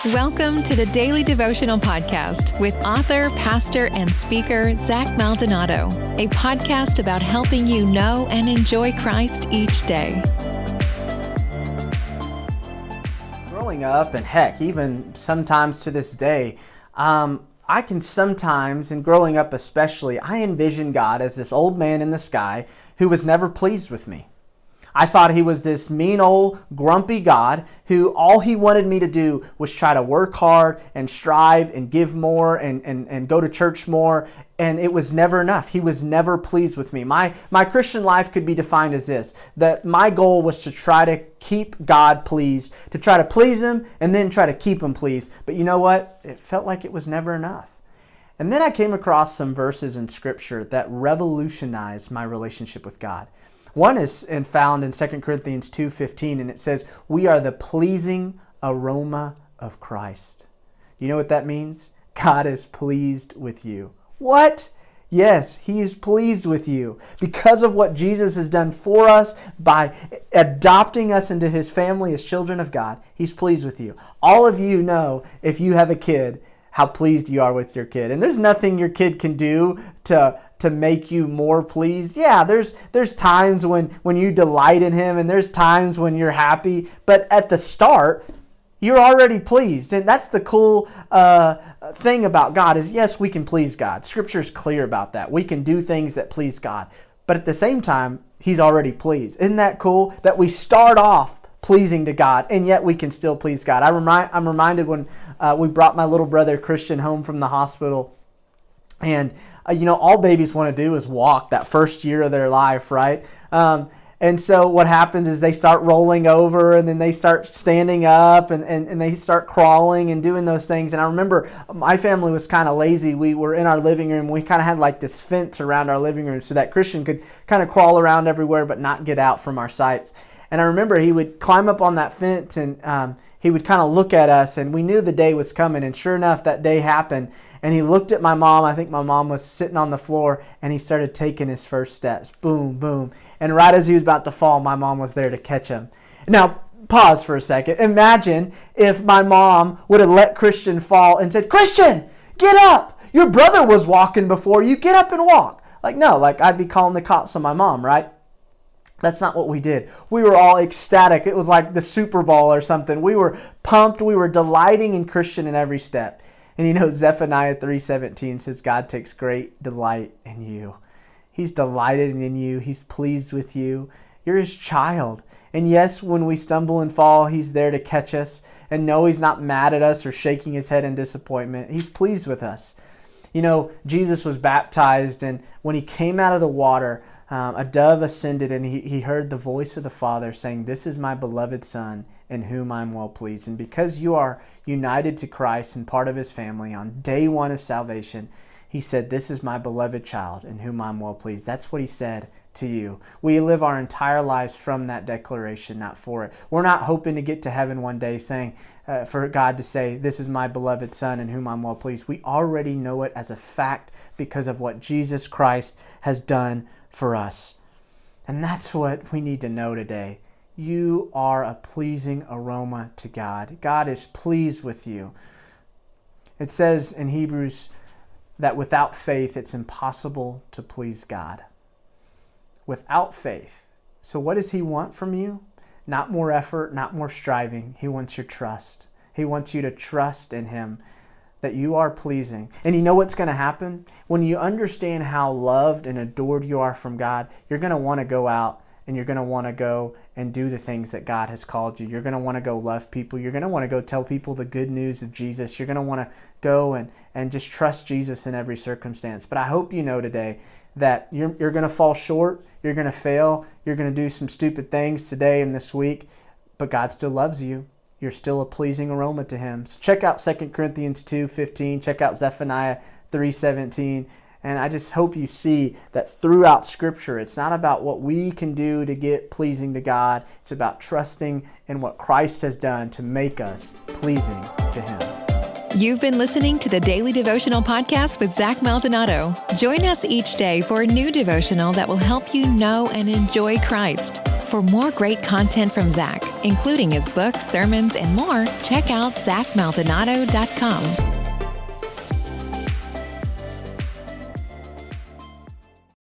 Welcome to the Daily Devotional Podcast with author, pastor, and speaker Zach Maldonado, a podcast about helping you know and enjoy Christ each day. Growing up, and heck, even sometimes to this day, I can sometimes, and growing up especially, I envision God as this old man in the sky who was never pleased with me. I thought he was this mean old grumpy God who all he wanted me to do was try to work hard and strive and give more and go to church more, and it was never enough. He was never pleased with me. My Christian life could be defined as this, that my goal was to try to keep God pleased, to try to please him and then try to keep him pleased. But you know what? It felt like it was never enough. And then I came across some verses in Scripture that revolutionized my relationship with God. One is found in 2 Corinthians 2:15, and it says, "We are the pleasing aroma of Christ." You know what that means? God is pleased with you. What? Yes, He is pleased with you. Because of what Jesus has done for us by adopting us into His family as children of God, He's pleased with you. All of you know, if you have a kid, how pleased you are with your kid. And there's nothing your kid can do to make you more pleased. Yeah, there's times when you delight in him, and there's times when you're happy. But at the start, you're already pleased. And that's the cool thing about God is, yes, we can please God. Scripture's clear about that. We can do things that please God. But at the same time, He's already pleased. Isn't that cool? That we start off pleasing to God, and yet we can still please God. I'm reminded when we brought my little brother Christian home from the hospital, and all babies want to do is walk that first year of their life, right? And so what happens is they start rolling over, and then they start standing up, and they start crawling and doing those things. And I remember my family was kind of lazy. We were in our living room. We kind of had like this fence around our living room so that Christian could kind of crawl around everywhere but not get out from our sights. And I remember he would climb up on that fence, and he would kind of look at us, and we knew the day was coming. And sure enough, that day happened. And he looked at my mom. I think my mom was sitting on the floor, and he started taking his first steps. Boom, boom. And right as he was about to fall, my mom was there to catch him. Now, pause for a second. Imagine if my mom would have let Christian fall and said, "Christian, get up. Your brother was walking before you. Get up and walk." No, I'd be calling the cops on my mom, right? That's not what we did. We were all ecstatic. It was like the Super Bowl or something. We were pumped. We were delighting in Christian in every step. And Zephaniah 3:17 says, God takes great delight in you. He's delighted in you. He's pleased with you. You're His child. And yes, when we stumble and fall, He's there to catch us. And no, He's not mad at us or shaking His head in disappointment. He's pleased with us. Jesus was baptized, and when He came out of the water, a dove ascended, and he heard the voice of the Father saying, "This is my beloved Son, in whom I am well pleased." And because you are united to Christ and part of His family on day one of salvation, He said, "This is my beloved child, in whom I am well pleased." That's what He said to you. We live our entire lives from that declaration, not for it. We're not hoping to get to heaven one day saying, for God to say, "This is my beloved Son, in whom I'm well pleased." We already know it as a fact because of what Jesus Christ has done for us. And that's what we need to know today. You are a pleasing aroma to God. God is pleased with you. It says in Hebrews that without faith, it's impossible to please God. Without faith. So what does He want from you? Not more effort, not more striving. He wants your trust. He wants you to trust in Him, that you are pleasing. And you know what's going to happen? When you understand how loved and adored you are from God, you're going to want to go out, and you're going to want to go and do the things that God has called you. You're going to want to go love people. You're going to want to go tell people the good news of Jesus. You're going to want to go and just trust Jesus in every circumstance. But I hope you know today that you're going to fall short. You're going to fail. You're going to do some stupid things today and this week. But God still loves you. You're still a pleasing aroma to Him. So check out 2 Corinthians 2:15. Check out Zephaniah 3:17. And I just hope you see that throughout Scripture, it's not about what we can do to get pleasing to God. It's about trusting in what Christ has done to make us pleasing to Him. You've been listening to the Daily Devotional Podcast with Zach Maldonado. Join us each day for a new devotional that will help you know and enjoy Christ. For more great content from Zach, Including his books, sermons, and more, check out ZachMaldonado.com.